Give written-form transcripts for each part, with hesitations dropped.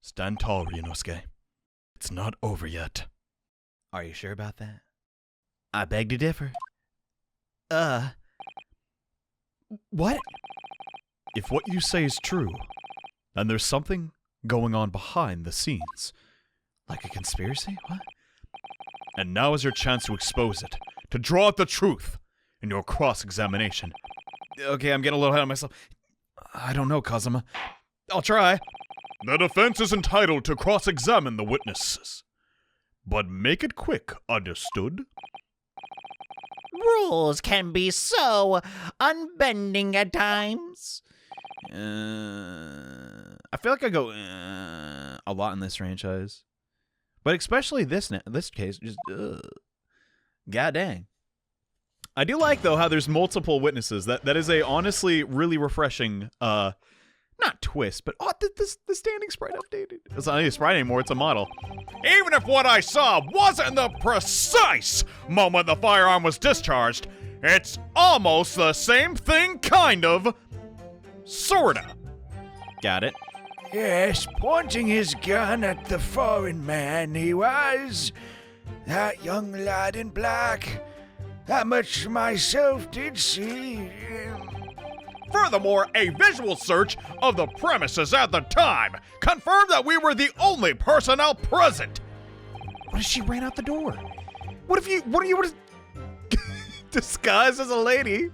Stand tall, Ryunosuke. It's not over yet. Are you sure about that? I beg to differ. What? If what you say is true, then there's something going on behind the scenes. Like a conspiracy? What? And now is your chance to expose it, to draw out the truth in your cross-examination. Okay, I'm getting a little ahead of myself. I don't know, Kazuma. I'll try. The defense is entitled to cross-examine the witnesses. But make it quick, understood? Rules can be so unbending at times. I feel like I go a lot in this franchise. But especially this case, just god dang. I do like, though, how there's multiple witnesses. That is a honestly really refreshing, not twist, but the standing sprite updated. It's not a sprite anymore, it's a model. Even if what I saw wasn't the precise moment the firearm was discharged, it's almost the same thing, kind of. Sorta. Got it. Yes, pointing his gun at the foreign man he was. That young lad in black. That much myself did see. Furthermore, a visual search of the premises at the time confirmed that we were the only personnel present. What if she ran out the door? What if you were disguised as a lady?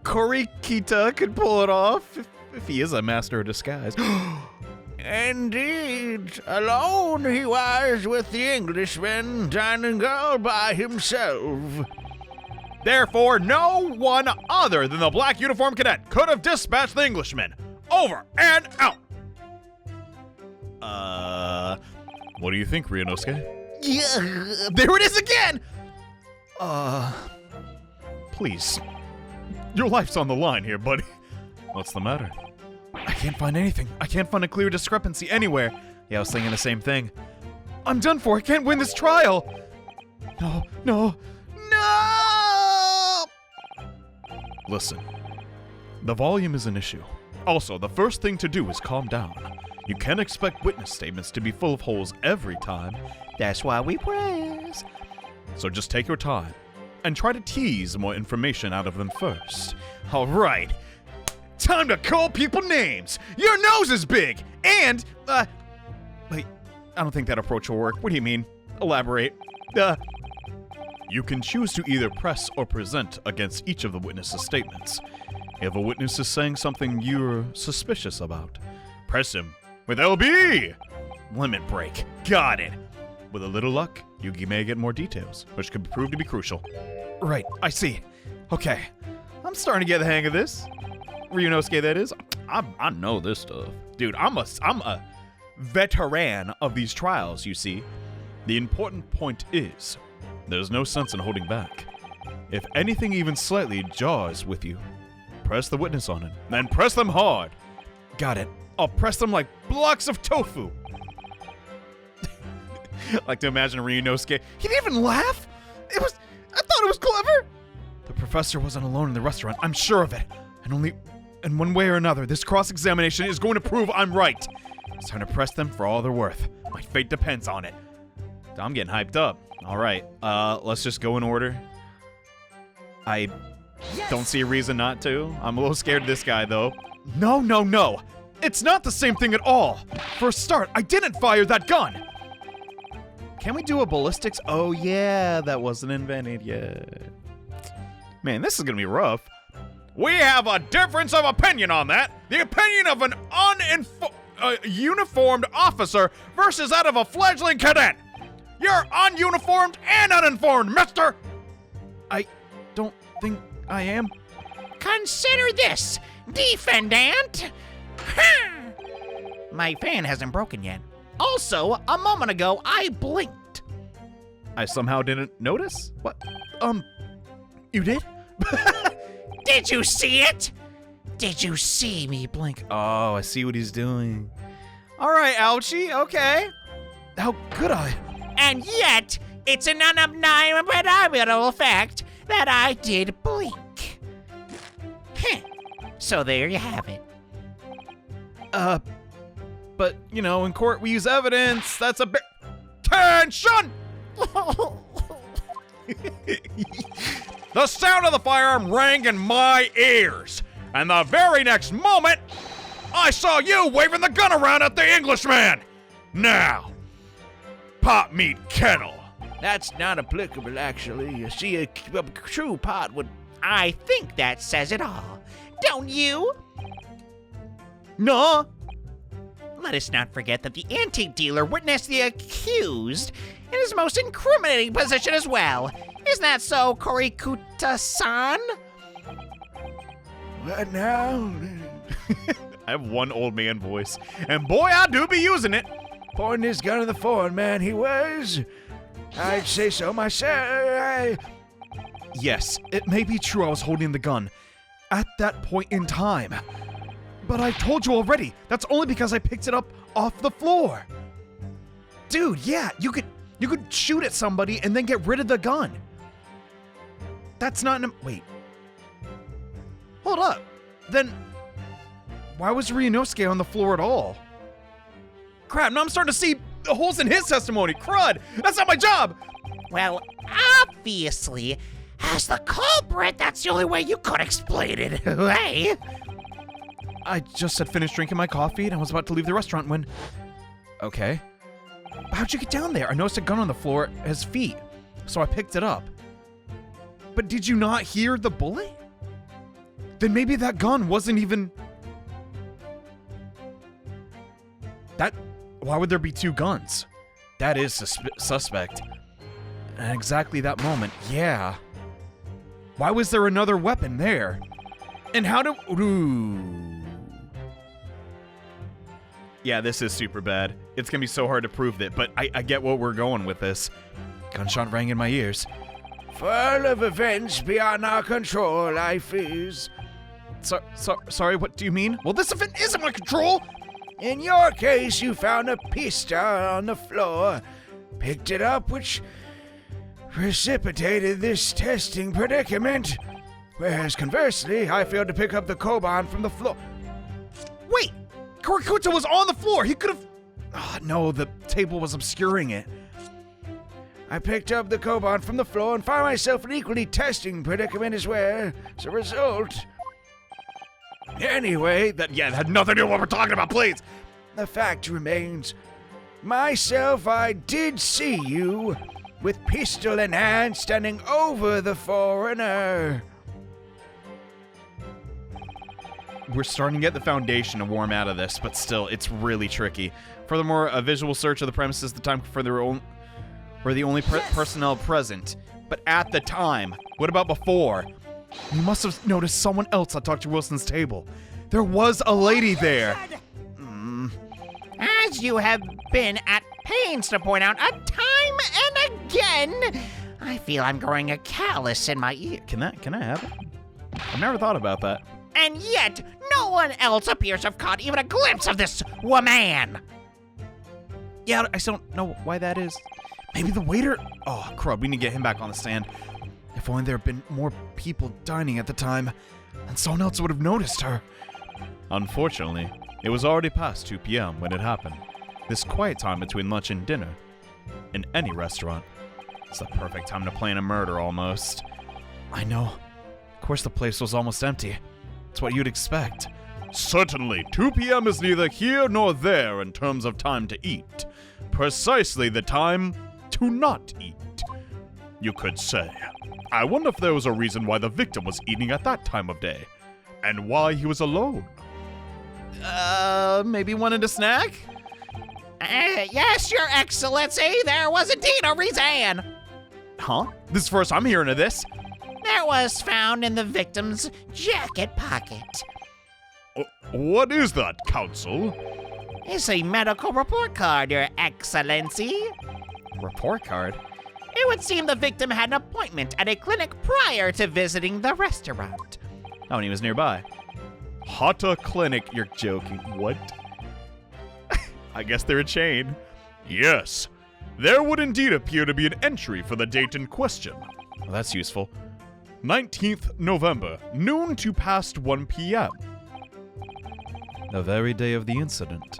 Korikita could pull it off if he is a master of disguise. Indeed, alone he was with the Englishman, dining all by himself. Therefore, no one other than the black uniform cadet could have dispatched the Englishman. Over and out. What do you think, Ryunosuke? Yeah, there it is again! Please. Your life's on the line here, buddy. What's the matter? I can't find anything. I can't find a clear discrepancy anywhere. Yeah, I was thinking the same thing. I'm done for. I can't win this trial. No. Listen, the volume is an issue. Also, the first thing to do is calm down. You can't expect witness statements to be full of holes every time. That's why we press. So just take your time and try to tease more information out of them first. All right. Time to call people names. Your nose is big. And, wait, I don't think that approach will work. What do you mean? Elaborate. You can choose to either press or present against each of the witnesses' statements. If a witness is saying something you're suspicious about, press him with LB! Limit break. Got it. With a little luck, you may get more details, which could prove to be crucial. Right, I see. Okay, I'm starting to get the hang of this. Ryunosuke, that is. I know this stuff. Dude, I'm a veteran of these trials, you see. The important point is, there's no sense in holding back. If anything even slightly jars with you, press the witness on it, then press them hard. Got it. I'll press them like blocks of tofu. I like to imagine Ryunosuke. He didn't even laugh. I thought it was clever. The professor wasn't alone in the restaurant. I'm sure of it. And one way or another, this cross-examination is going to prove I'm right. It's time to press them for all they're worth. My fate depends on it. I'm getting hyped up. All right, let's just go in order. I don't see a reason not to. I'm a little scared of this guy, though. No. It's not the same thing at all. For a start, I didn't fire that gun. Can we do a ballistics? Oh, yeah, that wasn't invented yet. Man, this is going to be rough. We have a difference of opinion on that. The opinion of an uniformed officer versus that of a fledgling cadet. You're ununiformed and uninformed, mister! I don't think I am. Consider this, defendant. My fan hasn't broken yet. Also, a moment ago, I blinked. I somehow didn't notice? What? You did? Did you see it? Did you see me blink? Oh, I see what he's doing. All right, ouchie, okay. How could I? And yet, it's an undeniable fact that I did blink. So there you have it. but, you know, in court we use evidence. That's a bit... Tension! The sound of the firearm rang in my ears, and the very next moment, I saw you waving the gun around at the Englishman. Now, pot meat kettle. That's not applicable, actually. You see, a true pot would... I think that says it all. Don't you? No. Let us not forget that the antique dealer witnessed the accused in his most incriminating position as well. Isn't that so, Korikuta-san? What now? I have one old man voice, and boy, I do be using it. Pointing his gun at the foreign man he was? I'd say so myself. Yes, it may be true I was holding the gun at that point in time. But I told you already, that's only because I picked it up off the floor. Dude, yeah, you could shoot at somebody and then get rid of the gun. That's not wait. Hold up. Then why was Ryunosuke on the floor at all? Crap, now I'm starting to see the holes in his testimony. Crud! That's not my job! Well, obviously, as the culprit, that's the only way you could explain it. Hey? I just had finished drinking my coffee and I was about to leave the restaurant when... Okay. How'd you get down there? I noticed a gun on the floor at his feet, so I picked it up. But did you not hear the bullet? Then maybe that gun wasn't even... Why would there be two guns? That is suspect. At exactly that moment, yeah. Why was there another weapon there? And how do... Ooh. Yeah, this is super bad. It's gonna be so hard to prove that, but I get what we're going with this. Gunshot rang in my ears. Full of events beyond our control, life is. Sorry, what do you mean? Well, this event is in my control! In your case, you found a pistol on the floor, picked it up, which precipitated this testing predicament. Whereas conversely, I failed to pick up the Koban from the floor. Wait! Korikuta was on the floor! He could've... Oh, no, the table was obscuring it. I picked up the Koban from the floor and found myself in an equally testing predicament as well. As a result... Anyway, that had nothing to do with what we're talking about, please! The fact remains, myself, I did see you, with pistol in hand, standing over the foreigner. We're starting to get the foundation to warm out of this, but still, it's really tricky. Furthermore, a visual search of the premises, the time for were the only personnel present. But at the time, what about before? You must have noticed someone else at Dr. Wilson's table. There was a lady there. As you have been at pains to point out a time and again, I feel I'm growing a callus in my ear. Can I have it? I've never thought about that. And yet, no one else appears to have caught even a glimpse of this woman. Yeah, I still don't know why that is. Maybe the waiter... Oh, crud, we need to get him back on the stand. If only there had been more people dining at the time, then someone else would have noticed her. Unfortunately, it was already past 2 p.m. when it happened. This quiet time between lunch and dinner. In any restaurant. It's the perfect time to plan a murder, almost. I know. Of course the place was almost empty. It's what you'd expect. Certainly, 2 p.m. is neither here nor there in terms of time to eat. Precisely the time to not eat, you could say. I wonder if there was a reason why the victim was eating at that time of day, and why he was alone. Maybe wanted a snack? Yes, Your Excellency, there was indeed a reason. Huh? This is the first I'm hearing of this. That was found in the victim's jacket pocket. What is that, Counsel? It's a medical report card, Your Excellency. Report card? It would seem the victim had an appointment at a clinic prior to visiting the restaurant. Oh, and he was nearby. Hata Clinic, you're joking. What? I guess they're a chain. Yes. There would indeed appear to be an entry for the date in question. Well, that's useful. 19th November, noon to past 1 p.m. The very day of the incident.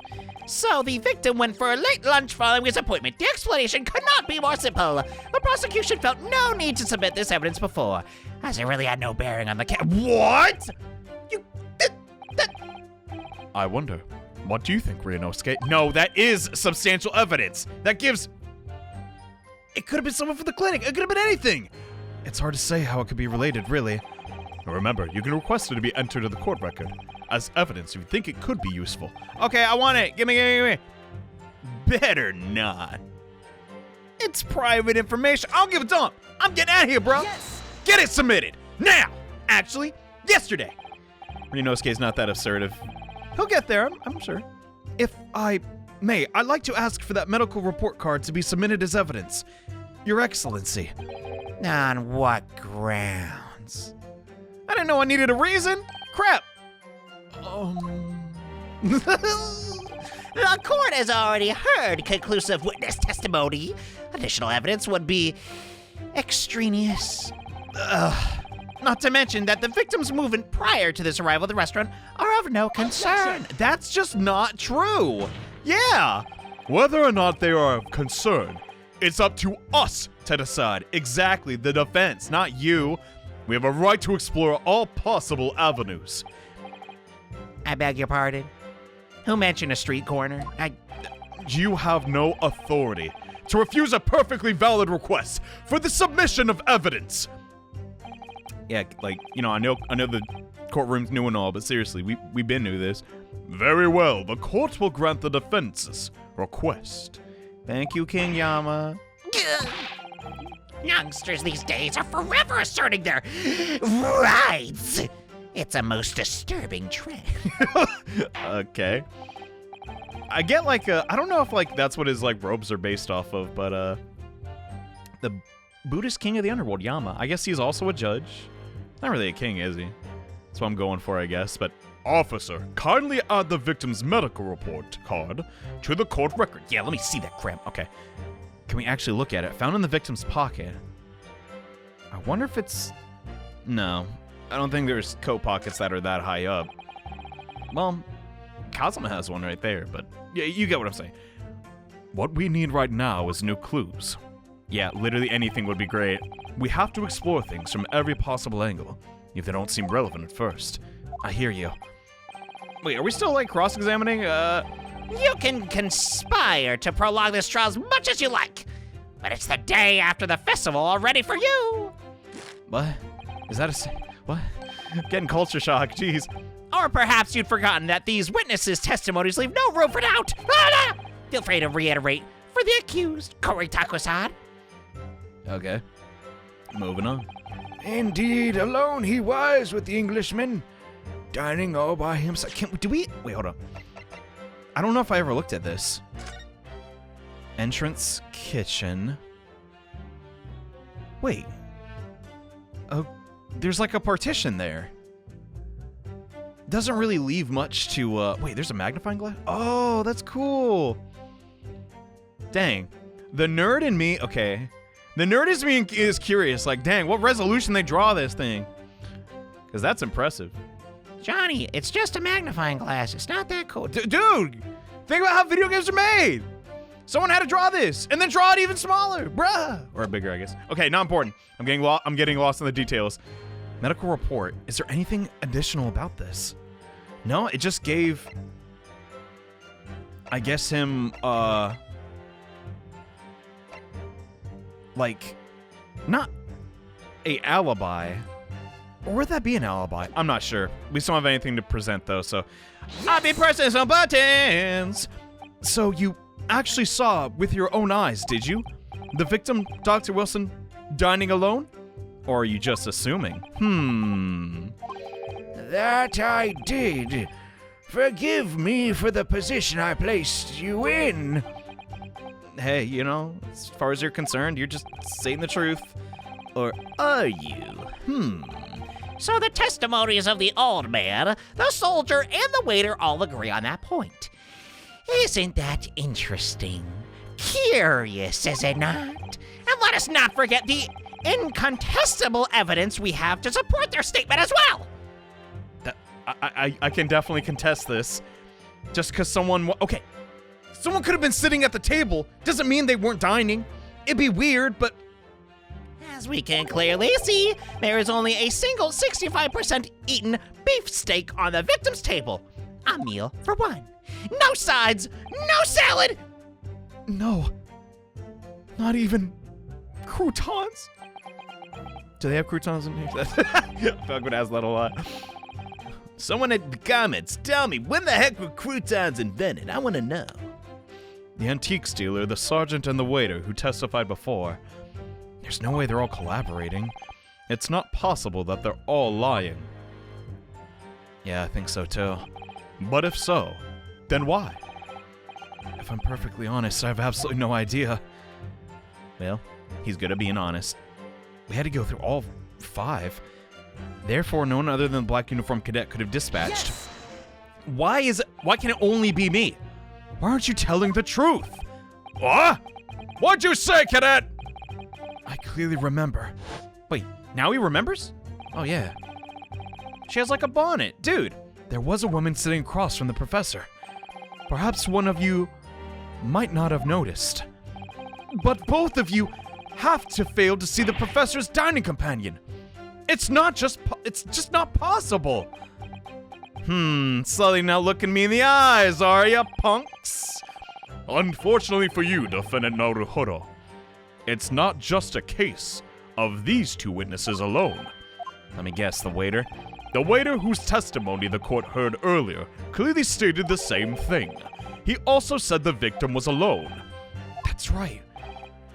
So the victim went for a late lunch following his appointment. The explanation could not be more simple. The prosecution felt no need to submit this evidence before, as it really had no bearing on the What? I wonder, what do you think, Ryunosuke? No, that is substantial evidence. That gives... It could have been someone from the clinic. It could have been anything. It's hard to say how it could be related, really. Remember, you can request it to be entered in the court record as evidence if you think it could be useful. Okay, I want it. Give me. Better not. It's private information. I'll give it to him. I'm getting out of here, bro. Yes. Get it submitted. Now. Actually, yesterday. Ryunosuke's not that assertive. He'll get there, I'm sure. If I may, I'd like to ask for that medical report card to be submitted as evidence. Your Excellency. On what grounds? I didn't know I needed a reason. Crap. The court has already heard conclusive witness testimony. Additional evidence would be extraneous. Not to mention that the victim's movement prior to this arrival at the restaurant are of no concern. That's just not true. Yeah. Whether or not they are of concern, it's up to us to decide. Exactly, the defense, not you. We have a right to explore all possible avenues. I beg your pardon? Who mentioned a street corner? You have no authority to refuse a perfectly valid request for the submission of evidence. Yeah, like, you know, I know the courtroom's new and all, but seriously, we've been new this. Very well, the court will grant the defense's request. Thank you, King Yama. Youngsters these days are forever asserting their rights. It's a most disturbing trend. Okay. I get like I don't know if like that's what his like robes are based off of, but the Buddhist king of the underworld, Yama. I guess he's also a judge. Not really a king, is he? That's what I'm going for, I guess, but Officer, kindly add the victim's medical report card to the court record. yeah, let me see that crap. Okay. Can we actually look at it? Found in the victim's pocket. I wonder if it's... No. I don't think there's coat pockets that are that high up. Well, Kazuma has one right there, but yeah, you get what I'm saying. What we need right now is new clues. Yeah, literally anything would be great. We have to explore things from every possible angle, if they don't seem relevant at first. I hear you. Wait, are we still like cross-examining? You can conspire to prolong this trial as much as you like, but it's the day after the festival already for you. What? Is that what? Getting culture shock, jeez. Or perhaps you'd forgotten that these witnesses' testimonies leave no room for doubt. Feel free to reiterate for the accused, Koritako-san. Okay. Moving on. Indeed, alone he was with the Englishman, dining all by himself. Wait, hold on. I don't know if I ever looked at this. Entrance, kitchen. Wait. Oh, there's like a partition there. Doesn't really leave much to, wait, there's a magnifying glass? Oh, that's cool. Dang. The nerd in me, okay. The nerd is curious, like, dang, what resolution they draw this thing? Because that's impressive. Johnny, it's just a magnifying glass. It's not that cool. Dude, think about how video games are made. Someone had to draw this, and then draw it even smaller, bruh. Or bigger, I guess. Okay, not important. I'm getting lost in the details. Medical report. Is there anything additional about this? No, it just gave, I guess, him, like, not a alibi. Or would that be an alibi? I'm not sure. We still don't have anything to present, though, so I'll be pressing some buttons. So you actually saw with your own eyes, did you? The victim, Dr. Wilson, dining alone? Or are you just assuming? That I did. Forgive me for the position I placed you in. Hey, you know, as far as you're concerned, you're just saying the truth. Or are you? So the testimonies of the old man, the soldier, and the waiter all agree on that point. Isn't that interesting? Curious, is it not? And let us not forget the incontestable evidence we have to support their statement as well. I can definitely contest this. Just because someone... Okay, Someone could have been sitting at the table. Doesn't mean they weren't dining. It'd be weird, but As we can clearly see, there is only a single 65% eaten beef steak on the victim's table. A meal for one. No sides, no salad. no. Not even croutons. Do they have croutons in here? I feel like I'm gonna ask that a lot. Someone in the comments, tell me, when the heck were croutons invented? I want to know. The antiques dealer, the sergeant, and the waiter who testified before. There's no way they're all collaborating. It's not possible that they're all lying. Yeah, I think so too. But if so, then why? If I'm perfectly honest, I have absolutely no idea. Well, he's good at being honest. We had to go through all 5. Therefore, no one other than the black uniformed cadet could have dispatched. Yes! Why can it only be me? Why aren't you telling the truth? What? What'd you say, cadet? I clearly remember. Wait, now he remembers? Oh, yeah. She has like a bonnet. Dude, there was a woman sitting across from the professor. Perhaps one of you might not have noticed. But both of you have to fail to see the professor's dining companion. It's just not possible. Slowly not looking me in the eyes, are ya, punks? Unfortunately for you, Defendant Naruhodo, it's not just a case of these 2 witnesses alone. Let me guess, the waiter? The waiter whose testimony the court heard earlier clearly stated the same thing. He also said the victim was alone. That's right.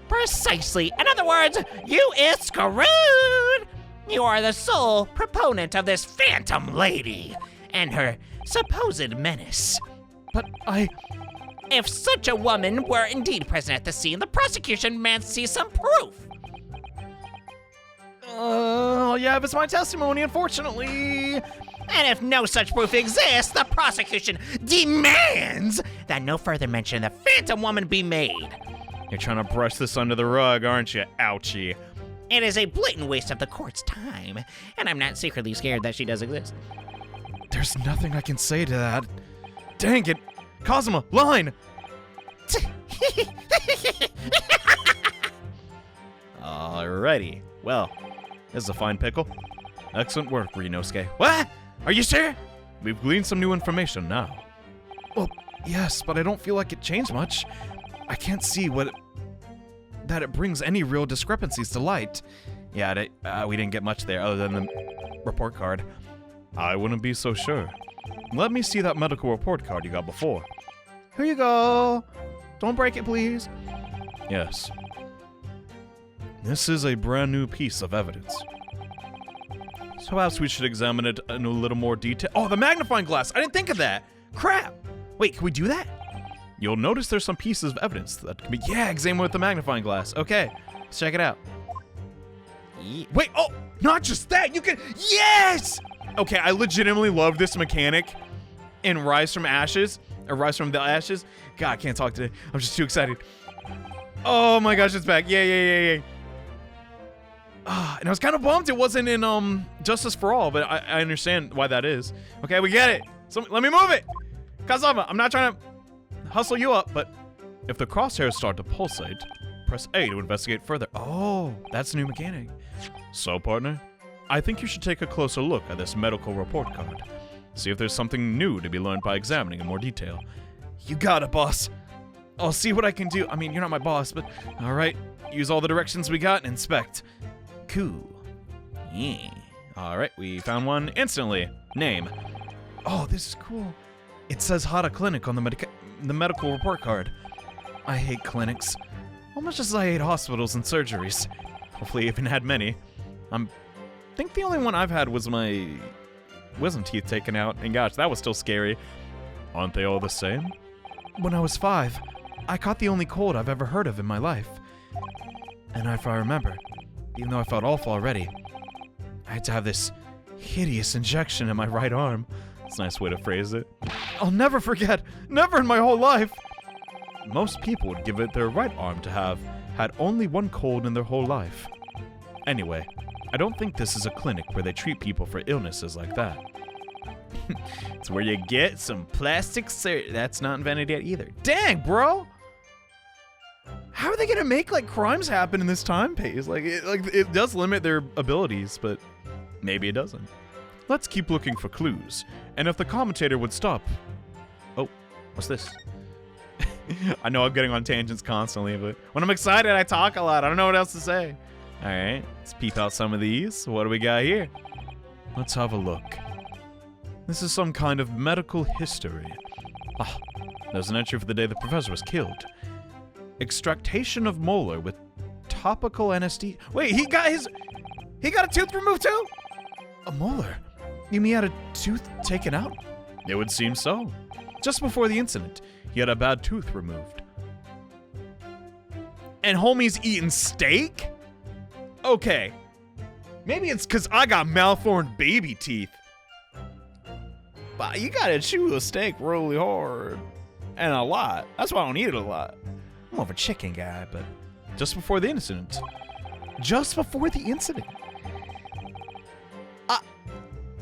Precisely. In other words, you is screwed. You are the sole proponent of this phantom lady and her supposed menace. But If such a woman were indeed present at the scene, the prosecution demands to see some proof. yeah, it's my testimony, unfortunately. And if no such proof exists, the prosecution demands that no further mention of the phantom woman be made. You're trying to brush this under the rug, aren't you? Ouchie. It is a blatant waste of the court's time, and I'm not secretly scared that she does exist. There's nothing I can say to that. Dang it. Cosima, line! Alrighty. Well, this is a fine pickle. Excellent work, Ryunosuke. What? Are you sure? We've gleaned some new information now. Well, yes, but I don't feel like it changed much. I can't see that it brings any real discrepancies to light. Yeah, we didn't get much there other than the report card. I wouldn't be so sure. Let me see that medical report card you got before. Here you go. Don't break it, please. Yes. This is a brand new piece of evidence. So perhaps we should examine it in a little more detail. Oh, the magnifying glass. I didn't think of that. Crap. Wait, can we do that? You'll notice there's some pieces of evidence that can be... Yeah, examine with the magnifying glass. Okay, let's check it out. Wait, oh, not just that. You can... Yes! Okay, I legitimately love this mechanic in Rise from Ashes. Or Rise from the Ashes. God, I can't talk today. I'm just too excited. Oh my gosh, it's back. Yay. And I was kind of bummed it wasn't in Justice for All, but I understand why that is. Okay, we get it. So let me move it. Kazama, I'm not trying to hustle you up, but If the crosshairs start to pulsate, press A to investigate further. oh, that's a new mechanic. So, partner, I think you should take a closer look at this medical report card. See if there's something new to be learned by examining in more detail. You got it, boss. I'll see what I can do. I mean, you're not my boss, but all right. Use all the directions we got and inspect. Cool. Yeah. All right, we found one instantly. Name. Oh, this is cool. It says Hada Clinic on the medical report card. I hate clinics. Almost as I hate hospitals and surgeries. Hopefully I even had many. I think the only one I've had was my wisdom teeth taken out, and gosh, that was still scary. Aren't they all the same? When I was 5, I caught the only cold I've ever heard of in my life. And if I remember, even though I felt awful already, I had to have this hideous injection in my right arm. That's a nice way to phrase it. I'll never forget. Never in my whole life. Most people would give it their right arm to have had only one cold in their whole life. Anyway, I don't think this is a clinic where they treat people for illnesses like that. It's where you get some plastic that's not invented yet either. Dang, bro! How are they gonna make like crimes happen in this time pace? It does limit their abilities, but maybe it doesn't. Let's keep looking for clues. And if the commentator would stop. Oh, what's this? I know I'm getting on tangents constantly, but when I'm excited, I talk a lot. I don't know what else to say. All right, let's peep out some of these. What do we got here? Let's have a look. This is some kind of medical history. Ah, there's an entry for the day the professor was killed. Extractation of molar with topical anesthesia. Wait, he got a tooth removed too? A molar? You mean he had a tooth taken out? It would seem so. Just before the incident, he had a bad tooth removed. And homie's eating steak? Okay. Maybe it's because I got malformed baby teeth. But you gotta chew a steak really hard. And a lot. That's why I don't eat it a lot. I'm more of a chicken guy, but just before the incident. Just before the incident.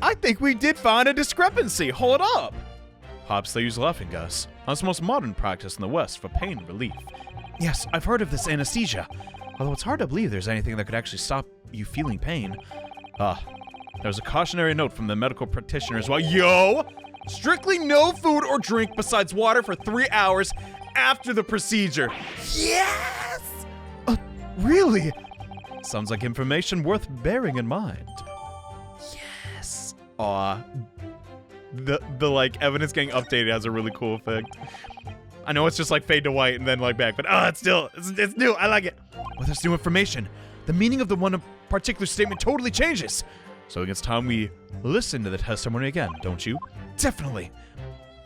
I think we did find a discrepancy. Hold up. Hops, they use laughing gas. That's the most modern practice in the West for pain relief. Yes, I've heard of this anesthesia. Although it's hard to believe there's anything that could actually stop you feeling pain. There's a cautionary note from the medical practitioner as well. Yo! Strictly no food or drink besides water for 3 hours after the procedure. Yes! Really? Sounds like information worth bearing in mind. Yes. Aw. The like evidence getting updated has a really cool effect. I know it's just like fade to white and then like back, but it's new. I like it. With this new information, the meaning of the one particular statement totally changes. So I think it's time we listen to the testimony again, don't you? Definitely.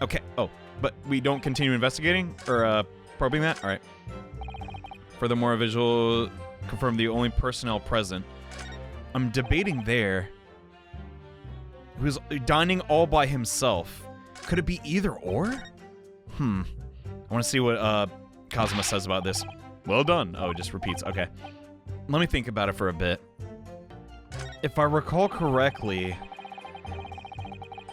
Okay. Oh, but we don't continue investigating or probing that? All right. Furthermore, visual confirm the only personnel present. I'm debating there. He was dining all by himself. Could it be either or? I want to see what Kazuma says about this. Well done. Oh, it just repeats. Okay. Let me think about it for a bit. If I recall correctly,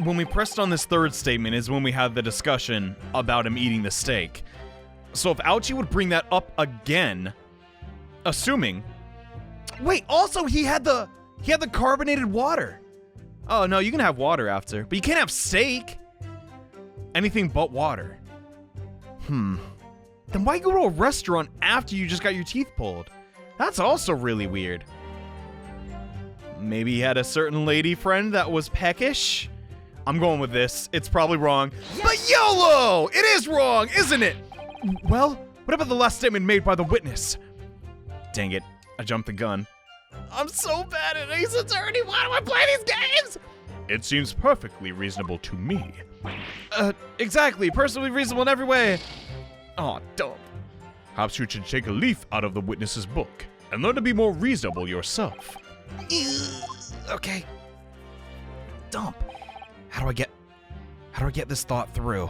when we pressed on this third statement is when we had the discussion about him eating the steak. So if Ouchie would bring that up again, assuming... Wait, also he had the carbonated water. Oh, no, you can have water after, but you can't have steak. Anything but water. Then why go to a restaurant after you just got your teeth pulled? That's also really weird. Maybe he had a certain lady friend that was peckish? I'm going with this. It's probably wrong. Yes. But YOLO! It is wrong, isn't it? Well, what about the last statement made by the witness? Dang it, I jumped the gun. I'm so bad at Ace Attorney. Why do I play these games? It seems perfectly reasonable to me. Exactly. Perfectly reasonable in every way. Aw, dumb. Perhaps you should take a leaf out of the witness's book and learn to be more reasonable yourself. Okay. Dump. How do I get this thought through?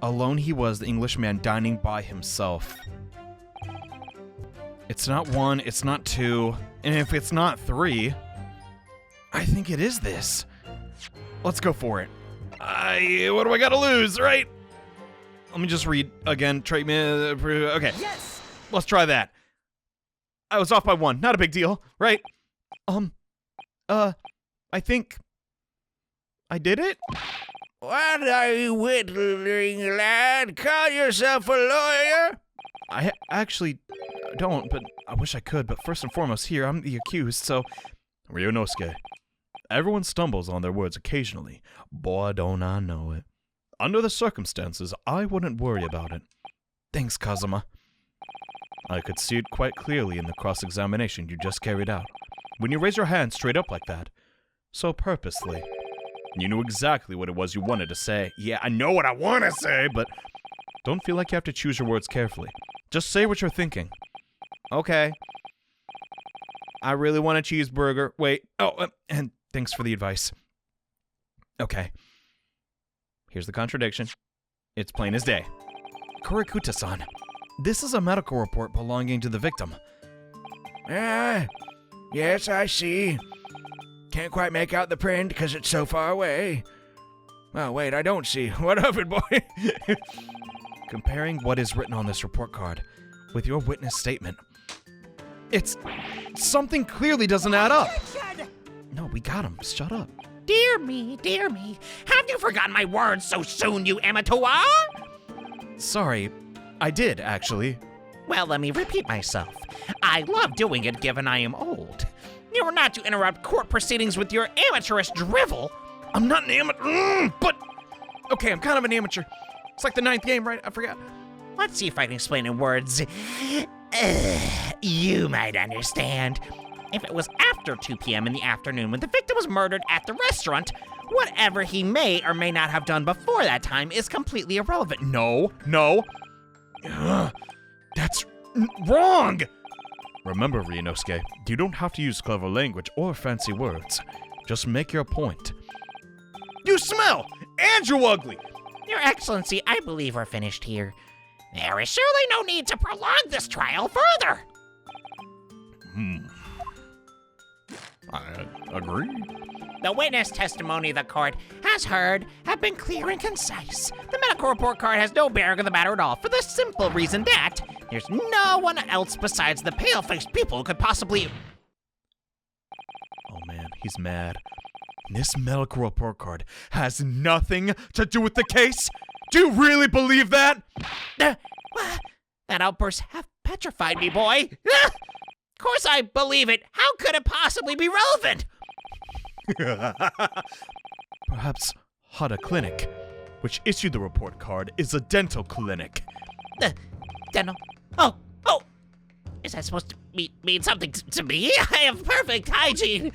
Alone he was, the Englishman dining by himself. It's not 1, it's not 2, and if it's not 3, I think it is this. Let's go for it. What do I gotta lose, right? Let me just read again. Treatment. Okay. Yes. Let's try that. I was off by 1. Not a big deal, right? I think I did it. What are you whittling, lad? Call yourself a lawyer? I actually don't, but I wish I could. But first and foremost, here, I'm the accused, so... Ryunosuke, everyone stumbles on their words occasionally. Boy, don't I know it. Under the circumstances, I wouldn't worry about it. Thanks, Kazuma. I could see it quite clearly in the cross-examination you just carried out. When you raised your hand straight up like that, so purposely. You knew exactly what it was you wanted to say. Yeah, I know what I want to say, but don't feel like you have to choose your words carefully. Just say what you're thinking. Okay. I really want a cheeseburger. Wait. Oh, and thanks for the advice. Okay. Here's the contradiction. It's plain as day. Kurikuta-san, this is a medical report belonging to the victim. Yes, I see. Can't quite make out the print because it's so far away. Oh, wait, I don't see. What of it, boy? Comparing what is written on this report card with your witness statement, something clearly doesn't add up. No, we got him. Shut up. Dear me, have you forgotten my words so soon, you amateur? Sorry, I did, actually. Well, let me repeat myself. I love doing it given I am old. You are not to interrupt court proceedings with your amateurish drivel. I'm not an amateur, but... Okay, I'm kind of an amateur. It's like the 9th game, right? I forgot. Let's see if I can explain in words you might understand. If it was after 2 p.m. in the afternoon when the victim was murdered at the restaurant, whatever he may or may not have done before that time is completely irrelevant. No. That's wrong! Remember, Ryunosuke, you don't have to use clever language or fancy words. Just make your point. You smell! And you're ugly! Your Excellency, I believe we're finished here. There is surely no need to prolong this trial further. I agree. The witness testimony the court has heard have been clear and concise. The medical report card has no bearing on the matter at all, for the simple reason that there's no one else besides the pale-faced people who could possibly... Oh man, he's mad. This medical report card has nothing to do with the case? Do you really believe that? That outburst have petrified me, boy. Of course I believe it. How could it possibly be relevant? Perhaps Hada Clinic, which issued the report card, is a dental clinic. Dental? Oh. Is that supposed to mean something to me? I have perfect hygiene.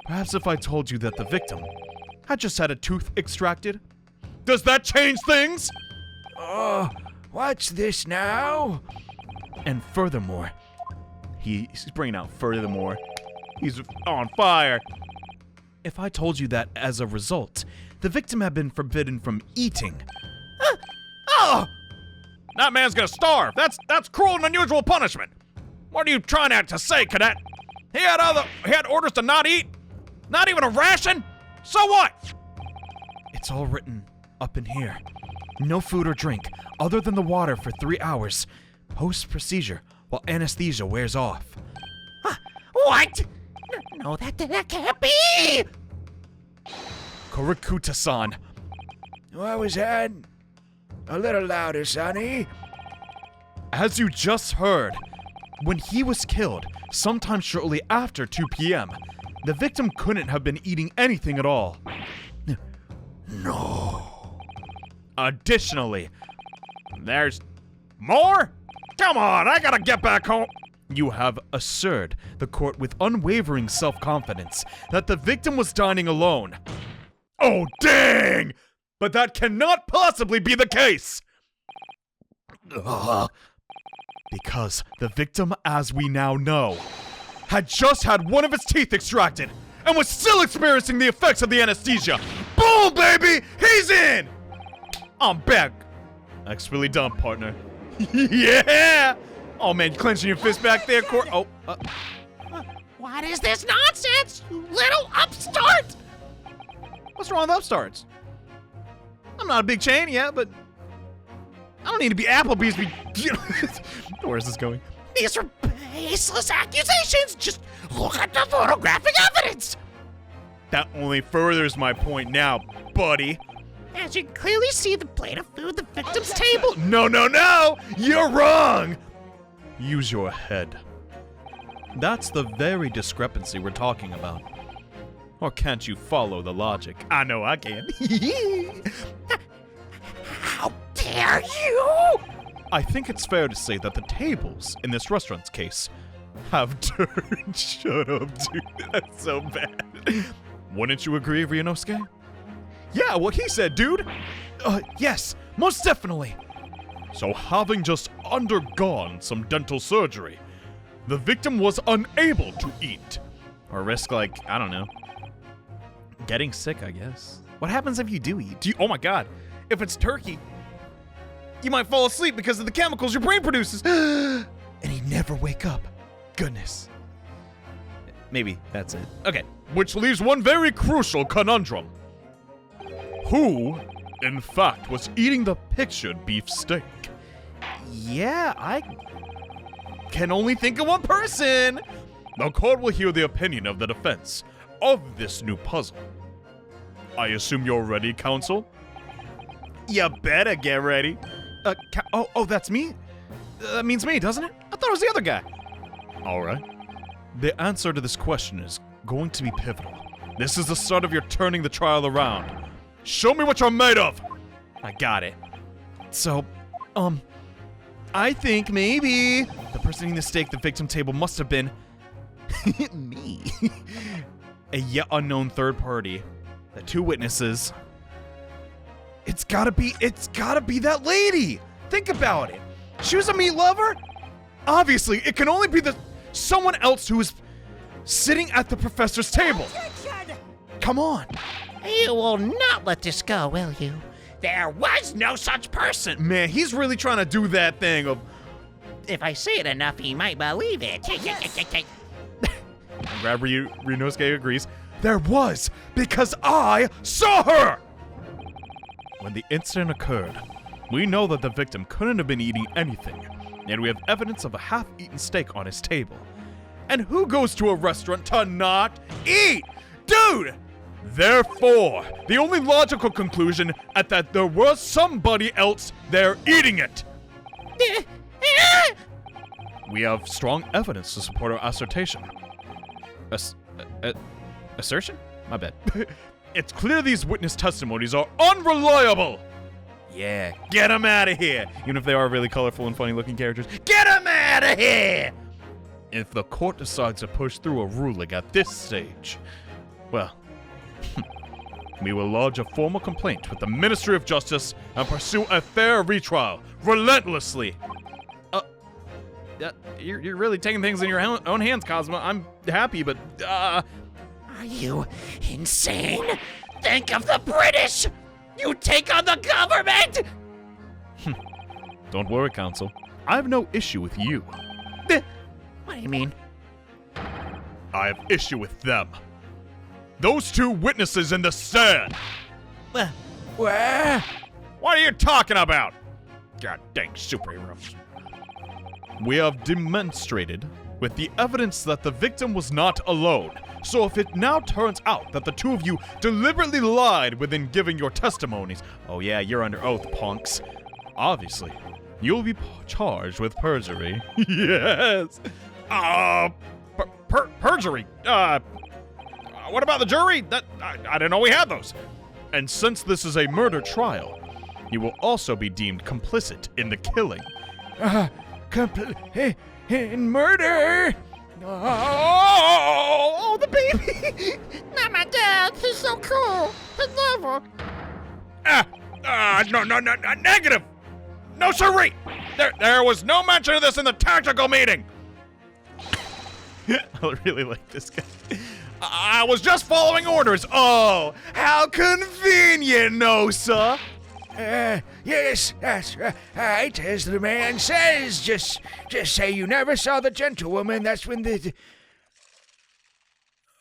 Perhaps if I told you that the victim had just had a tooth extracted? Does that change things? Oh, what's this now? And furthermore, he's bringing out furthermore. He's on fire. If I told you that as a result, the victim had been forbidden from eating. Oh! That man's gonna starve. That's cruel and unusual punishment. What are you trying to say, cadet? He had orders to not eat? Not even a ration? So what? It's all written up in here. No food or drink other than the water for 3 hours. Post-procedure while anesthesia wears off. What? No, that can't be! Kurikuta-san. What was that? A little louder, Sonny. As you just heard, when he was killed, sometime shortly after 2 p.m., the victim couldn't have been eating anything at all. No. Additionally, There's more? Come on, I gotta get back home. you have assured the court with unwavering self-confidence that the victim was dining alone. Oh, dang! But that cannot possibly be the case! Because the victim, as we now know, had just had one of his teeth extracted and was still experiencing the effects of the anesthesia. Boom, baby! He's in! I'm back. That's really dumb, partner. Yeah! Oh man, you clenching your fist back there, Court? Oh, What is this nonsense, you little upstart? what's wrong with upstarts? I'm not a big chain yet, but I don't need to be Applebee's. Where's this going? These are baseless accusations. Just look at the photographic evidence. That only furthers my point now, buddy. As you can clearly see the plate of food, the victim's table. No! You're wrong! Use your head. That's the very discrepancy we're talking about. Or can't you follow the logic? I know I can. How dare you? I think it's fair to say that the tables in this restaurant's case have turned. Shut up, dude. That's so bad. Wouldn't you agree, Ryunosuke? Yeah, what he said, dude. Yes, most definitely. So, having just undergone some dental surgery, the victim was unable to eat. Or risk, like, I don't know, getting sick, I guess. What happens if you do eat? Oh my god, if it's turkey, you might fall asleep because of the chemicals your brain produces. And he'd never wake up. Goodness. maybe that's it. Okay. Which leaves one very crucial conundrum. Who, in fact, was eating the pictured beef steak? Yeah, I can only think of one person. The court will hear the opinion of the defense of this new puzzle. I assume you're ready, counsel? You better get ready. That's me? That means me, doesn't it? I thought it was the other guy. All right. The answer to this question is going to be pivotal. This is the start of your turning the trial around. Show me what you're made of! I got it. So, I think maybe the person eating the steak at the victim table must have been me. A yet unknown third party. The two witnesses. It's gotta be that lady! Think about it. She was a meat lover? Obviously, it can only be someone else who is sitting at the professor's table. Come on. You will not let this go, will you? There was no such person. Man, he's really trying to do that thing of... If I say it enough, he might believe it. I'm glad Ryunosuke agrees. There was, because I saw her! When the incident occurred, we know that the victim couldn't have been eating anything, and we have evidence of a half-eaten steak on his table. And who goes to a restaurant to not eat? Dude! Therefore, the only logical conclusion is that there was somebody else there eating it. We have strong evidence to support our assertion. Assertion? My bad. It's clear these witness testimonies are unreliable. Yeah, get them out of here! Even if they are really colorful and funny-looking characters. Get them out of here! If the court decides to push through a ruling at this stage, well, we will lodge a formal complaint with the Ministry of Justice and pursue a fair retrial, relentlessly. You're really taking things in your own hands, Cosmo. I'm happy, but, Are you insane? Think of the British! You take on the government! Don't worry, counsel. I have no issue with you. What do you mean? I have issue with them. Those two witnesses in the stand. Where? What are you talking about? God dang superheroes. We have demonstrated with the evidence that the victim was not alone. So if it now turns out that the two of you deliberately lied within giving your testimonies, oh yeah, you're under oath, punks. obviously, you'll be charged with perjury. Yes. Perjury. What about the jury? I didn't know we had those. And since this is a murder trial, you will also be deemed complicit in the killing. In murder? Oh, the baby! Not my dad. He's so cool. He'd never. No, negative! No, sirree! There was no mention of this in the tactical meeting! I really like this guy. I was just following orders. Oh, how convenient, no, sir. Yes, that's right, as the man says. Just say you never saw the gentlewoman. That's when the...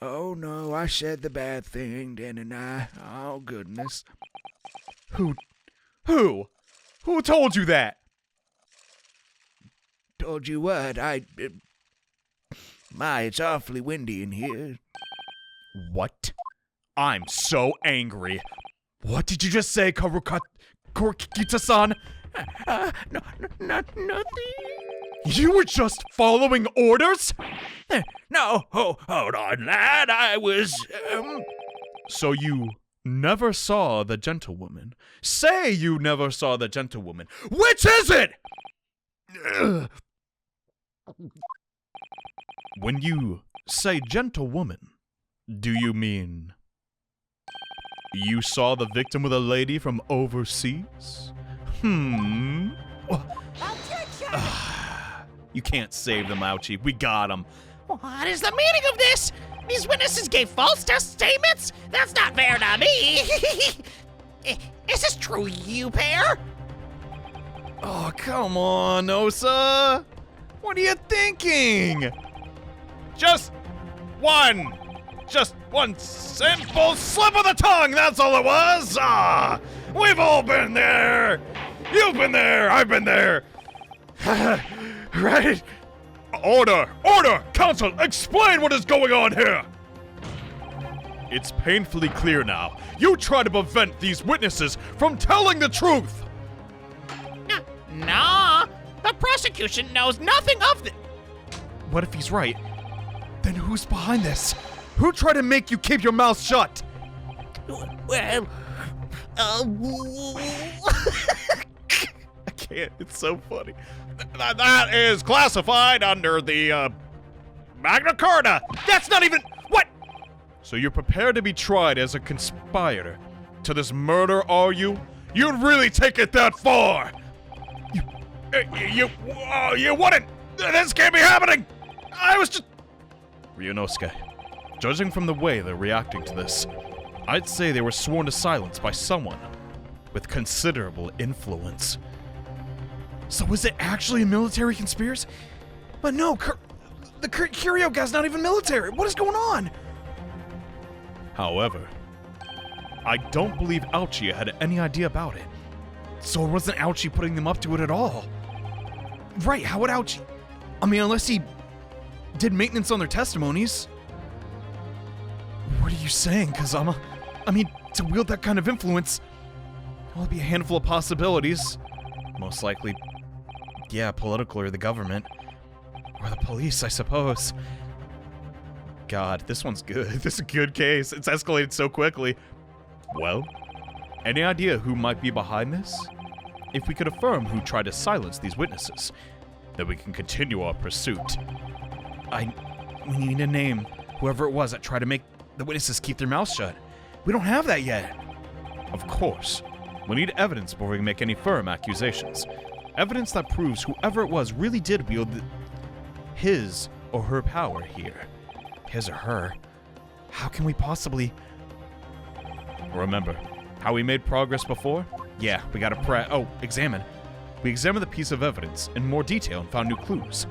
Oh, no, I said the bad thing, didn't I? Oh, goodness. Who told you that? Told you what? My, it's awfully windy in here. What? I'm so angry. What did you just say, Korikita-san? Nothing. You were just following orders? No, hold on, lad. I was, So you never saw the gentlewoman. Say you never saw the gentlewoman. Which is it? When you say gentlewoman, do you mean you saw the victim with a lady from overseas? You can't save them, Ouchie. We got them. What is the meaning of this? These witnesses gave false test statements? That's not fair to me. Is this true, you pair? Oh, come on, Osa. What are you thinking? Just Just one simple slip of the tongue, that's all it was! We've all been there! You've been there, I've been there! Right? Order! Counsel, explain what is going on here! It's painfully clear now. You try to prevent these witnesses from telling the truth! No, the prosecution knows nothing of this. What if he's right? Then who's behind this? Who tried to make you keep your mouth shut? Well, I can't, it's so funny. That is classified under the, Magna Carta! That's not even... What? So you're prepared to be tried as a conspirator to this murder, are you? You'd really take it that far! You wouldn't! This can't be happening! I was just... Ryunosuke, judging from the way they're reacting to this, I'd say they were sworn to silence by someone with considerable influence. So was it actually a military conspiracy? But no, the Curio guy's not even military. What is going on? However, I don't believe Ouchie had any idea about it. So it wasn't Ouchie putting them up to it at all. Right, how would Ouchie? I mean, unless he did maintenance on their testimonies. What are you saying, Kazama? I mean, to wield that kind of influence, there'll be a handful of possibilities. Most likely, yeah, political or the government. Or the police, I suppose. God, this one's good. This is a good case. It's escalated so quickly. Well, any idea who might be behind this? If we could affirm who tried to silence these witnesses, then we can continue our pursuit. We need a name. Whoever it was that tried to make the witnesses keep their mouths shut. We don't have that yet. Of course. We need evidence before we can make any firm accusations. Evidence that proves whoever it was really did wield his or her power here. His or her? How can we possibly... Remember how we made progress before? Yeah, we gotta examine. We examined the piece of evidence in more detail and found new clues.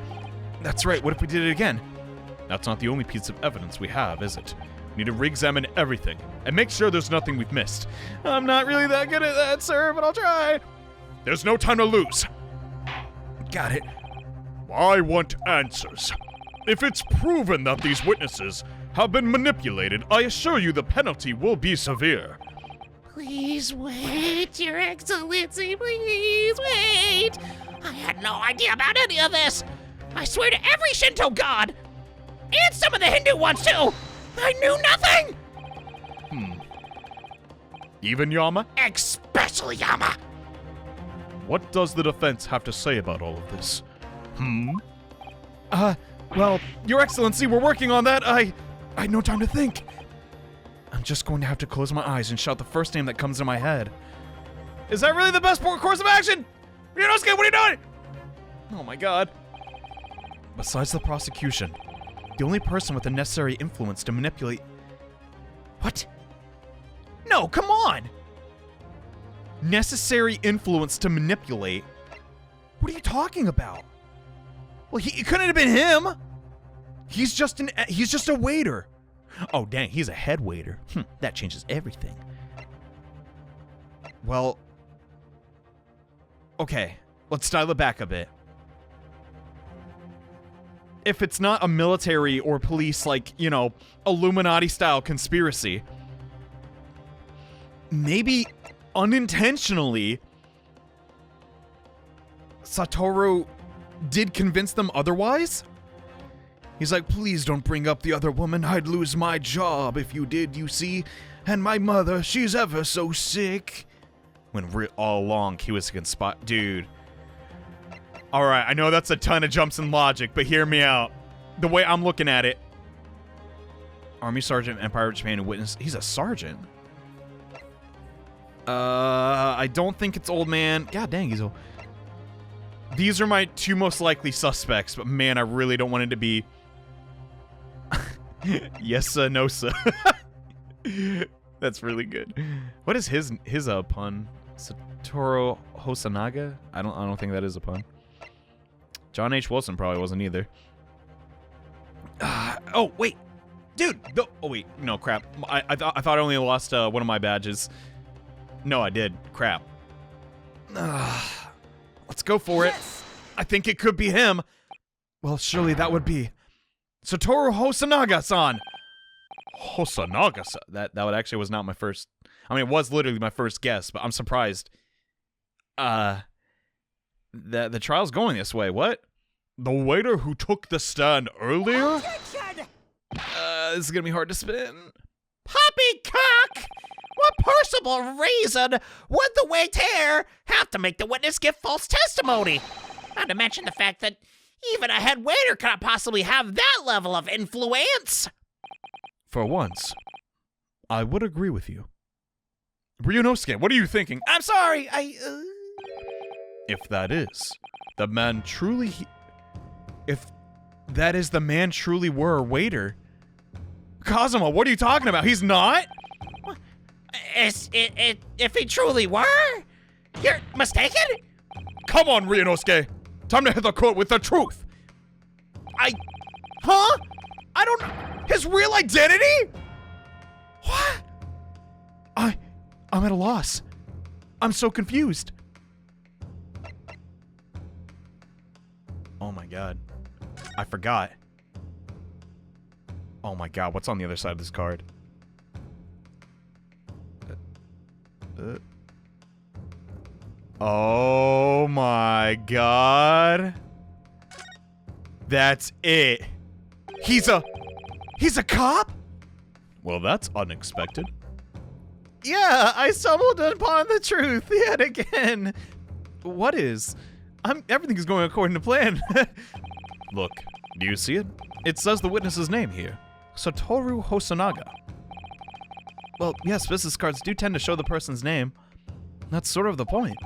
That's right, what if we did it again? That's not the only piece of evidence we have, is it? We need to re-examine everything and make sure there's nothing we've missed. I'm not really that good at that, sir, but I'll try. There's no time to lose. Got it. I want answers. If it's proven that these witnesses have been manipulated, I assure you the penalty will be severe. Please wait, Your Excellency, please wait. I had no idea about any of this. I swear to every Shinto god, and some of the Hindu ones too, I knew nothing. Even Yama? Especially Yama. What does the defense have to say about all of this? Well, Your Excellency, we're working on that. I had no time to think. I'm just going to have to close my eyes and shout the first name that comes to my head. Is that really the best course of action? Ryunosuke, what are you doing? Oh my god. Besides the prosecution, the only person with the necessary influence to manipulate... What? No, come on! Necessary influence to manipulate? What are you talking about? Well, it couldn't have been him! He's just a waiter. Oh, dang, he's a head waiter. That changes everything. Well... Okay, let's dial it back a bit. If it's not a military or police, like, you know, Illuminati-style conspiracy, maybe unintentionally, Satoru did convince them otherwise? He's like, please don't bring up the other woman. I'd lose my job if you did, you see. And my mother, she's ever so sick. When all along, he was a conspirator. Dude. Alright, I know that's a ton of jumps in logic, but hear me out. The way I'm looking at it. Army Sergeant, Empire of Japan, and witness. He's a sergeant. I don't think it's old man. God dang, he's old. These are my two most likely suspects, but man, I really don't want it to be... Yes, sir, no, sir. That's really good. What is his pun? Satoru Hosanaga? I don't think that is a pun. John H. Wilson probably wasn't either. Oh, wait. Dude, oh wait, no, crap. I thought I only lost one of my badges. No, I did. Crap. Let's go for it. I think it could be him. Well, surely that would be Satoru Hosonaga-san. Hosonaga-san? That actually was not my first. I mean, it was literally my first guess, but I'm surprised. The trial's going this way. What? The waiter who took the stand earlier? This is gonna be hard to spin. Poppycock! What possible reason would the waiter have to make the witness give false testimony? Not to mention the fact that even a head waiter cannot possibly have that level of influence. For once, I would agree with you. Ryunosuke, what are you thinking? I'm sorry, If that is, the man truly... If that is the man truly were a waiter. Kazuma, what are you talking about? He's not? If he truly were? You're mistaken? Come on, Ryunosuke! Time to hit the court with the truth! Huh? I don't know. His real identity? What? I'm at a loss. I'm so confused. Oh my god. I forgot. Oh my god, what's on the other side of this card? Oh my god. That's it. He's a cop? Well, that's unexpected. Yeah, I stumbled upon the truth yet again. What is? Everything's going according to plan. Look, do you see it? It says the witness's name here. Satoru Hosonaga. Well, yes, business cards do tend to show the person's name. That's sort of the point.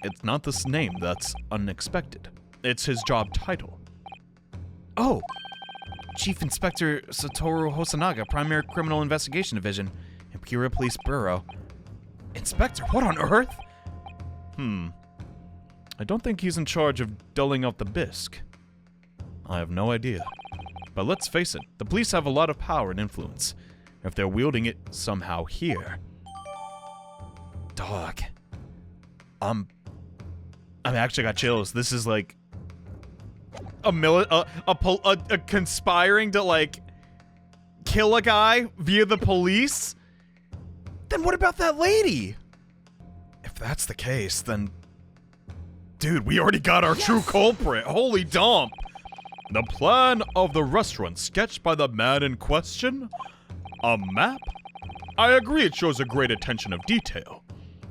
It's not this name that's unexpected. It's his job title. Oh! Chief Inspector Satoru Hosonaga, Primary Criminal Investigation Division, Imperial Police Bureau. Inspector, what on earth? I don't think he's in charge of doling out the bisque. I have no idea. But let's face it, the police have a lot of power and influence. If they're wielding it somehow here. Dog. I actually got chills. This is like a conspiring to like kill a guy via the police. Then what about that lady? If that's the case, then dude, we already got our true culprit. Holy dump. The plan of the restaurant sketched by the man in question? A map? I agree it shows a great attention of detail,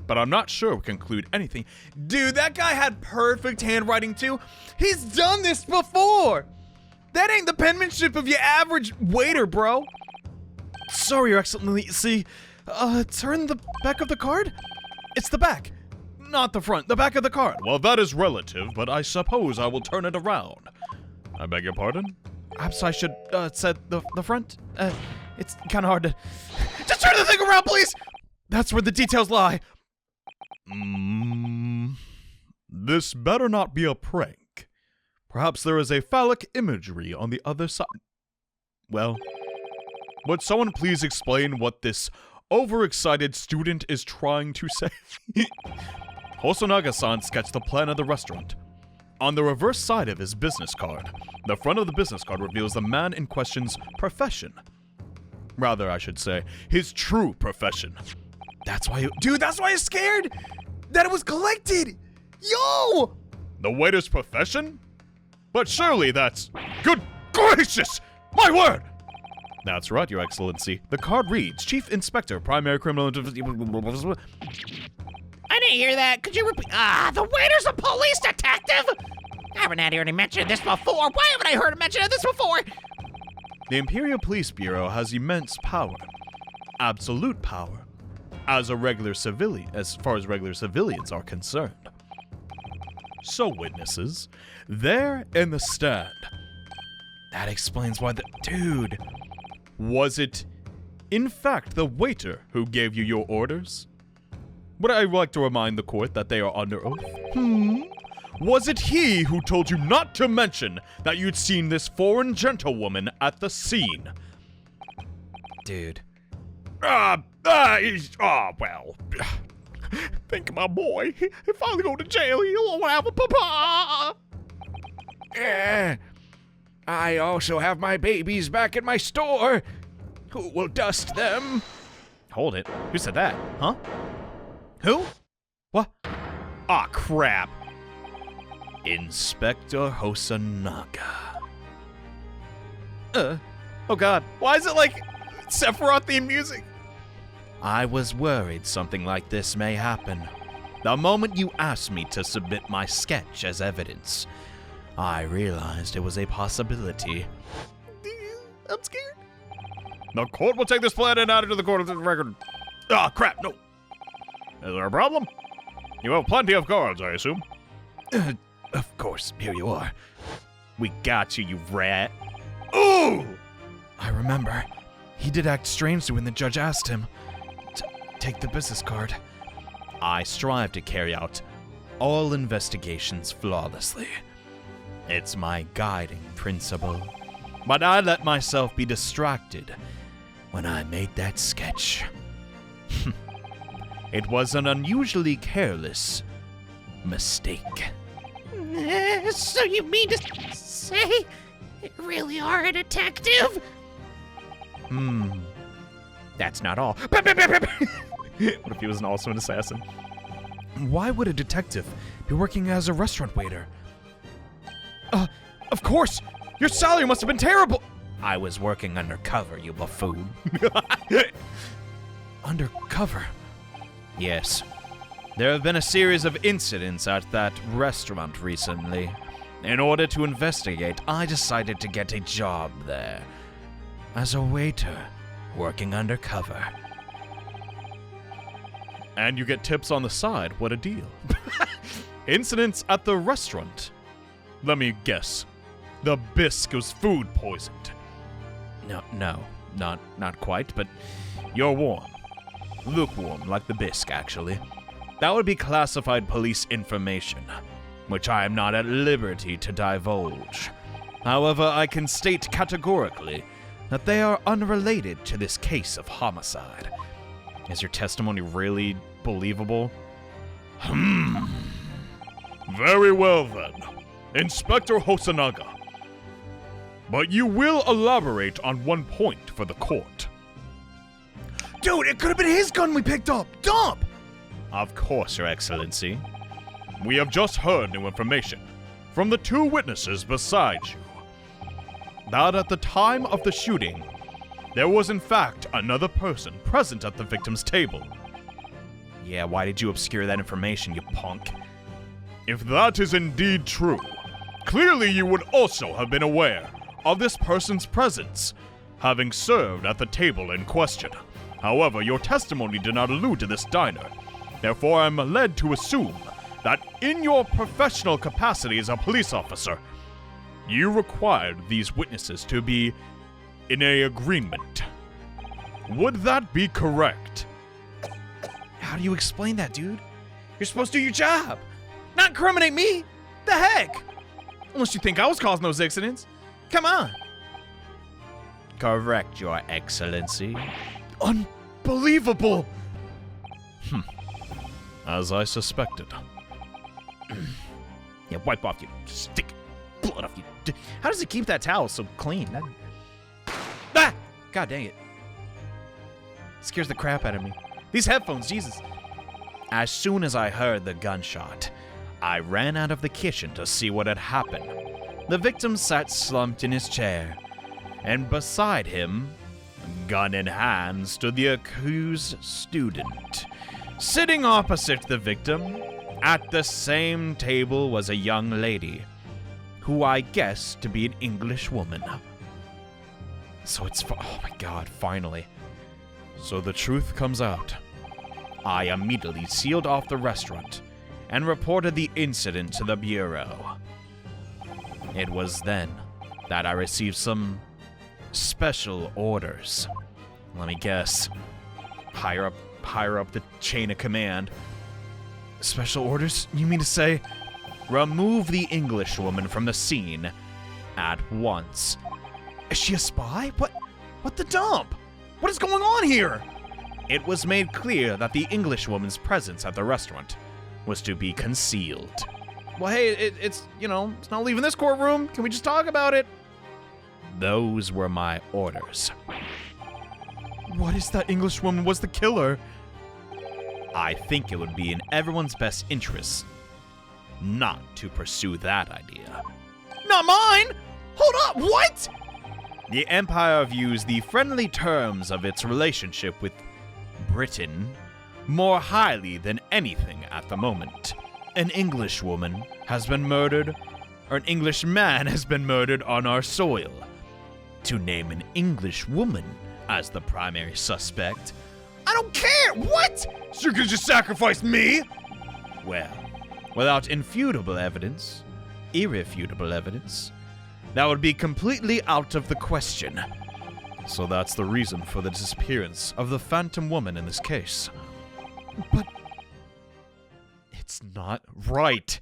but I'm not sure we can conclude anything. Dude, that guy had perfect handwriting too. He's done this before. That ain't the penmanship of your average waiter, bro. Sorry, Your Excellency. Turn the back of the card? It's the back, not the front. The back of the card. Well, that is relative, but I suppose I will turn it around. I beg your pardon? Perhaps I should, said the front? It's kind of hard to... Just turn the thing around, please! That's where the details lie. This better not be a prank. Perhaps there is a phallic imagery on the other side. Well, would someone please explain what this overexcited student is trying to say? Hosonaga-san sketched the plan of the restaurant. On the reverse side of his business card, the front of the business card reveals the man in question's profession. Rather, I should say, his true profession. That's why dude, that's why I'm scared! That it was collected! Yo! The waiter's profession? But surely that's... Good gracious! My word! That's right, Your Excellency. The card reads, Chief Inspector, Primary Criminal... I didn't hear that. Could you repeat? The waiter's a police detective! I haven't had any mention of this before. Why haven't I heard a mention of this before? The Imperial Police Bureau has immense power. Absolute power. As far as regular civilians are concerned. So, witnesses, there in the stand. That explains why Dude. Was it, in fact, the waiter who gave you your orders? Would I like to remind the court that they are under oath? Was it he who told you not to mention that you'd seen this foreign gentlewoman at the scene? dude. Well. Think of my boy. If I go to jail, he'll have a papa. I also have my babies back at my store. Who will dust them? Hold it. Who said that? Huh? Who? What? Ah, crap. Inspector Hosonaga. Oh god. Why is it like Sephiroth theme music? I was worried something like this may happen. The moment you asked me to submit my sketch as evidence, I realized it was a possibility. I'm scared. The court will take this plan and add it to the court of the record. Ah, crap, no. Is there a problem? You have plenty of cards, I assume. Of course, here you are. We got you, you rat. Ooh! I remember. He did act strangely when the judge asked him to take the business card. I strive to carry out all investigations flawlessly. It's my guiding principle. But I let myself be distracted when I made that sketch. It was an unusually careless mistake. So you mean to say you really are a detective? That's not all. What if he was an also an assassin? Why would a detective be working as a restaurant waiter? Of course! Your salary must have been terrible! I was working undercover, you buffoon. Undercover? Yes. There have been a series of incidents at that restaurant recently. In order to investigate, I decided to get a job there. As a waiter, working undercover. And you get tips on the side. What a deal. Incidents at the restaurant. Let me guess. The bisque was food poisoned. No, not quite, but you're warm. Lukewarm, like the bisque, actually. That would be classified police information, which I am not at liberty to divulge. However, I can state categorically that they are unrelated to this case of homicide. Is your testimony really believable? Very well then. Inspector Hosonaga. But you will elaborate on one point for the court. Dude, it could have been his gun we picked up! Dump! Of course, Your Excellency. We have just heard new information from the two witnesses beside you. That at the time of the shooting, there was in fact another person present at the victim's table. Yeah, why did you obscure that information, you punk? If that is indeed true, clearly you would also have been aware of this person's presence, having served at the table in question. However, your testimony did not allude to this diner. Therefore, I'm led to assume that in your professional capacity as a police officer, you required these witnesses to be in an agreement. Would that be correct? How do you explain that, dude? You're supposed to do your job, not incriminate me. The heck? Unless you think I was causing those accidents. Come on. Correct, Your Excellency. Unbelievable. As I suspected. Yeah, wipe off you. Stick blood off you. How does it keep that towel so clean? Ah! God dang it. Scares the crap out of me. These headphones, Jesus. As soon as I heard the gunshot, I ran out of the kitchen to see what had happened. The victim sat slumped in his chair, and beside him, gun in hand, stood the accused student. Sitting opposite the victim, at the same table was a young lady, who I guessed to be an English woman. So it's oh my god, finally. So the truth comes out. I immediately sealed off the restaurant and reported the incident to the Bureau. It was then that I received some special orders. Let me guess. Higher up the chain of command. Special orders? You mean to say? Remove the Englishwoman from the scene at once. Is she a spy? What the dump? What is going on here? It was made clear that the Englishwoman's presence at the restaurant was to be concealed. Well, hey, it's not leaving this courtroom. Can we just talk about it? Those were my orders. What if that Englishwoman was the killer? I think it would be in everyone's best interest not to pursue that idea. Not mine! Hold up, what? The Empire views the friendly terms of its relationship with Britain more highly than anything at the moment. An Englishwoman has been murdered, or an Englishman has been murdered on our soil. To name an Englishwoman as the primary suspect, I don't care! What? So you're gonna just sacrifice me? well, without irrefutable evidence, that would be completely out of the question. So that's the reason for the disappearance of the Phantom Woman in this case. But It's not right.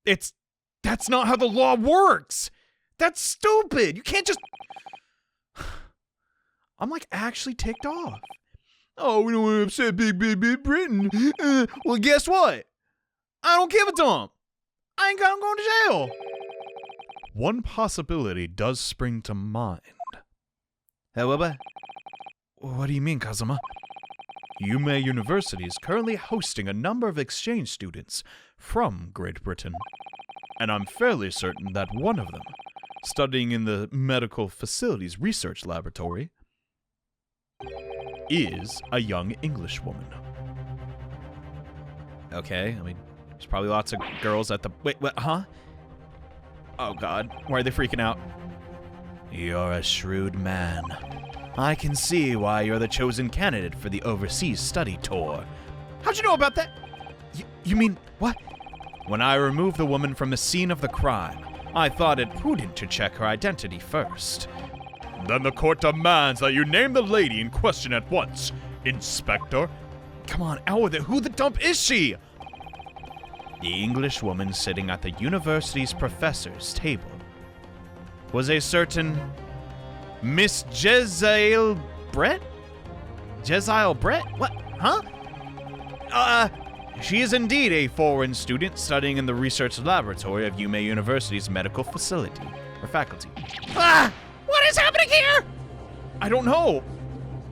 that's not how the law works! That's stupid! You can't just... I'm like actually ticked off. Oh, we don't want to upset Big Britain. Well, guess what? I don't give a damn. I'm going to jail. One possibility does spring to mind. What do you mean, Kazuma? Yume University is currently hosting a number of exchange students from Great Britain, and I'm fairly certain that one of them, studying in the Medical Facilities Research Laboratory, is a young Englishwoman. Okay, I mean, there's probably lots of girls at the... Wait, what, huh? Oh god, why are they freaking out? You're a shrewd man. I can see why you're the chosen candidate for the overseas study tour. How'd you know about that? You mean, what? When I removed the woman from the scene of the crime, I thought it prudent to check her identity first. Then the court demands that you name the lady in question at once, Inspector. Come on, out with it. Who the dump is she? The English woman sitting at the university's professor's table was a certain Miss Jezail Brett? Jezail Brett? What? Huh? She is indeed a foreign student studying in the research laboratory of Yume University's medical facility, or faculty. Ah! What is happening here? I don't know.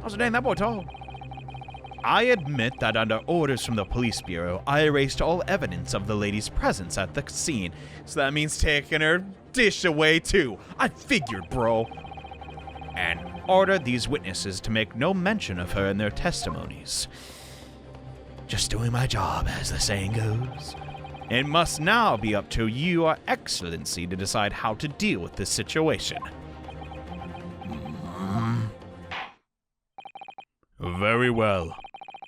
How's the name that boy tall? I admit that under orders from the police bureau, I erased all evidence of the lady's presence at the scene. So that means taking her dish away too. I figured, bro. And ordered these witnesses to make no mention of her in their testimonies. Just doing my job, as the saying goes. It must now be up to Your Excellency to decide how to deal with this situation. Very well.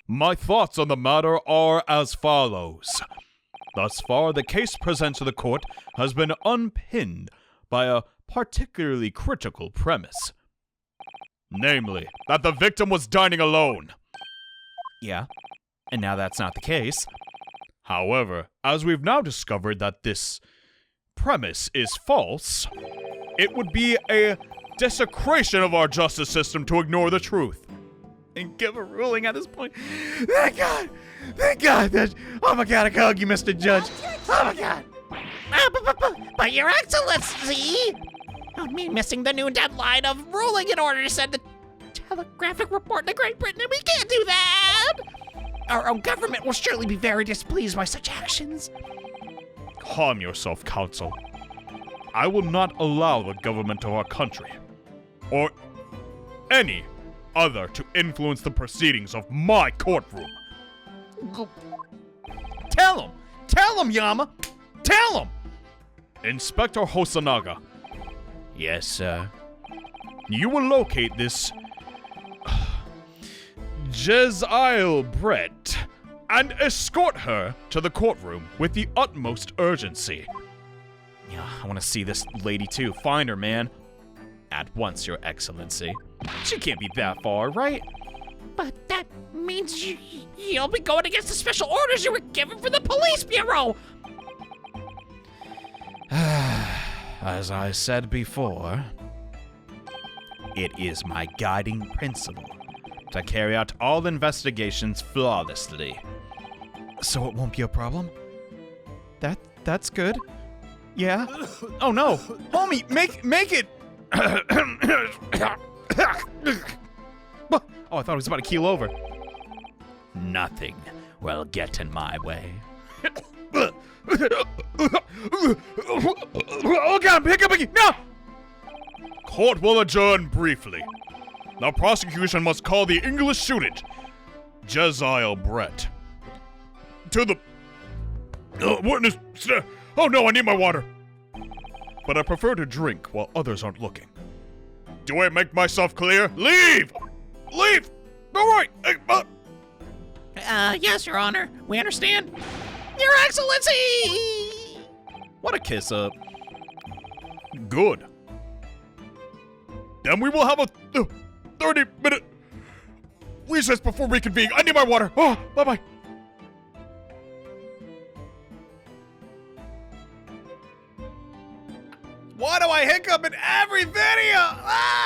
My thoughts on the matter are as follows. Thus far, the case presented to the court has been unpinned by a particularly critical premise. Namely, that the victim was dining alone. Yeah, and now that's not the case. However, as we've now discovered that this premise is false, it would be a desecration of our justice system to ignore the truth and give a ruling at this point. Thank God! Thank God! Oh my God, I can hug you, Mr. Judge. Oh my God! But Your Excellency! Don't mean missing the noon deadline of ruling in order to send the telegraphic report to Great Britain, and we can't do that! Our own government will surely be very displeased by such actions. Calm yourself, Counsel. I will not allow the government of our country, or any other, to influence the proceedings of my courtroom. Tell him! Tell him, Yama! Tell him! Inspector Hosanaga, Yes, sir. you will locate this Jezail Brett and escort her to the courtroom with the utmost urgency. Yeah, I want to see this lady too. Find her, man. At once, Your Excellency. She can't be that far, right? But that means you'll be going against the special orders you were given from the police bureau. As I said before, It is my guiding principle to carry out all investigations flawlessly. So it won't be a problem? That's good. Yeah? Oh no! Homie, make it! Oh, I thought he was about to keel over. Nothing will get in my way. Oh god, pick up again! No! Court will adjourn briefly. The prosecution must call the English student, Jezile Brett, to the witness stand. Oh no, I need my water. But I prefer to drink while others aren't looking. Do I make myself clear? Leave! Leave! All right. Yes, Your Honor. We understand. Your Excellency! What a kiss up. Good. Then we will have a 30-minute recess before reconvening. I need my water. Oh, bye-bye. Why do I hiccup in every video? Ah!